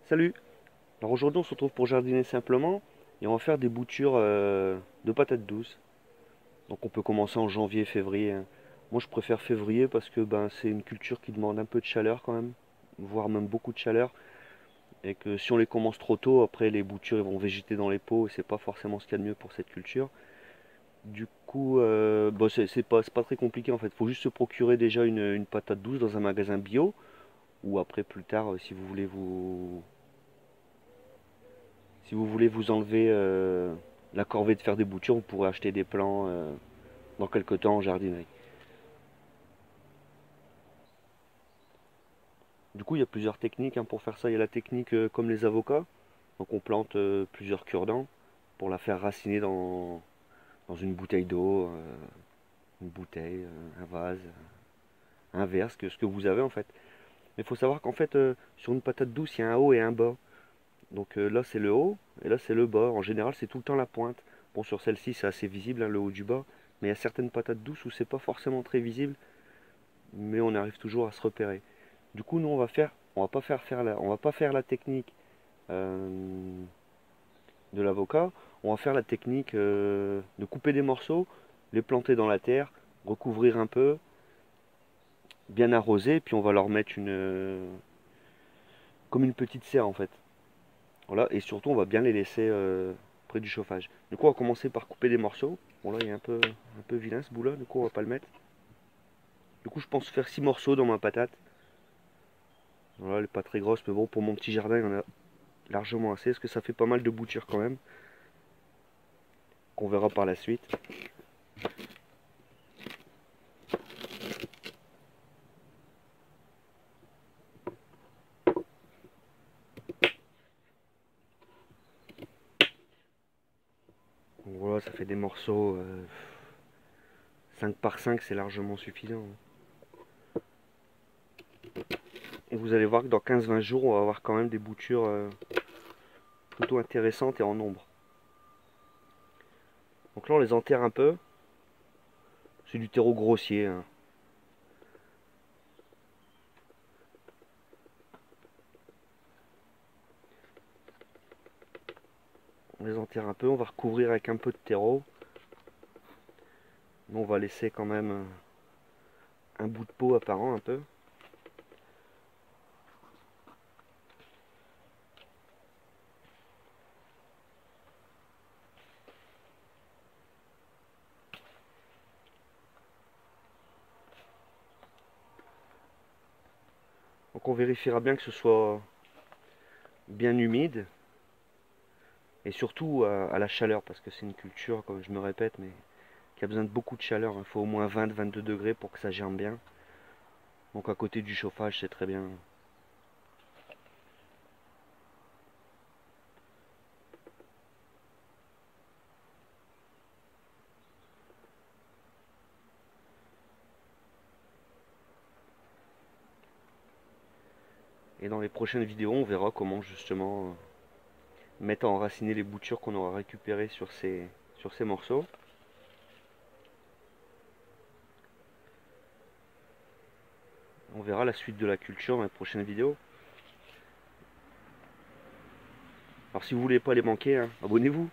Salut! Alors aujourd'hui on se retrouve pour jardiner simplement et on va faire des boutures de patates douces. Donc on peut commencer en janvier, février, hein. Moi je préfère février parce que c'est une culture qui demande un peu de chaleur quand même, voire même beaucoup de chaleur. Et que si on les commence trop tôt, après les boutures ils vont végéter dans les pots et c'est pas forcément ce qu'il y a de mieux pour cette culture. Du coup, c'est pas très compliqué en fait. Il faut juste se procurer déjà une patate douce dans un magasin bio ou après plus tard si vous voulez vous enlever la corvée de faire des boutures, vous pourrez acheter des plants dans quelques temps en jardinerie. Du coup, il y a plusieurs techniques hein, pour faire ça. Il y a la technique comme les avocats. Donc on plante plusieurs cure-dents pour la faire raciner dans une bouteille d'eau, une bouteille, un vase, un verre, ce que vous avez en fait. Mais il faut savoir qu'en fait, sur une patate douce, il y a un haut et un bas. Donc là, c'est le haut et là, c'est le bas. En général, c'est tout le temps la pointe. Bon, sur celle-ci, c'est assez visible, hein, le haut du bas. Mais il y a certaines patates douces où c'est pas forcément très visible, mais on arrive toujours à se repérer. Du coup, nous, on va pas faire la technique euh, de l'avocat. On va faire la technique de couper des morceaux, les planter dans la terre, recouvrir un peu, bien arroser, puis on va leur mettre comme une petite serre en fait. Voilà, et surtout, on va bien les laisser près du chauffage. Du coup, on va commencer par couper des morceaux. Bon, là, il est un peu vilain ce bout-là, du coup, on va pas le mettre. Du coup, je pense faire 6 morceaux dans ma patate. Voilà, elle est pas très grosse, mais bon, pour mon petit jardin, il y en a largement assez, parce que ça fait pas mal de boutures quand même, qu'on verra par la suite. Donc voilà, ça fait des morceaux 5 par 5, c'est largement suffisant. Et vous allez voir que dans 15-20 jours, on va avoir quand même des boutures plutôt intéressantes et en nombre. Donc là, on les enterre un peu. C'est du terreau grossier, hein. On les enterre un peu, on va recouvrir avec un peu de terreau. Mais on va laisser quand même un bout de peau apparent un peu. Donc on vérifiera bien que ce soit bien humide. Et surtout à la chaleur, parce que c'est une culture, comme je me répète, mais qui a besoin de beaucoup de chaleur. Il faut au moins 20-22 degrés pour que ça germe bien. Donc à côté du chauffage, c'est très bien. Et dans les prochaines vidéos, on verra comment justement mettre à enraciner les boutures qu'on aura récupérées sur ces morceaux. On verra la suite de la culture dans les prochaines vidéos. Alors si vous voulez pas les manquer, hein, abonnez-vous.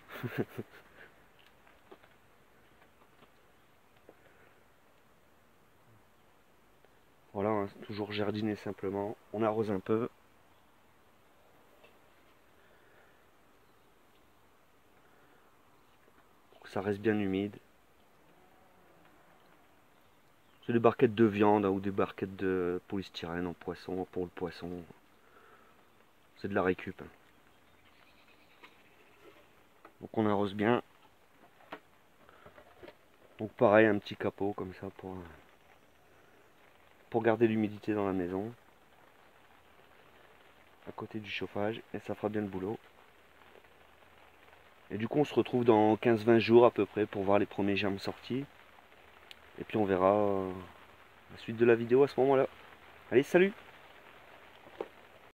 Voilà, hein, toujours jardiner simplement. On arrose un peu. Pour que ça reste bien humide. C'est des barquettes de viande hein, ou des barquettes de polystyrène en poisson, pour le poisson. C'est de la récup, hein. Donc on arrose bien. Donc pareil, un petit capot comme ça pour garder l'humidité dans la maison. À côté du chauffage. Et ça fera bien le boulot. Et du coup on se retrouve dans 15-20 jours à peu près pour voir les premiers germes sortis. Et puis on verra la suite de la vidéo à ce moment-là. Allez, salut!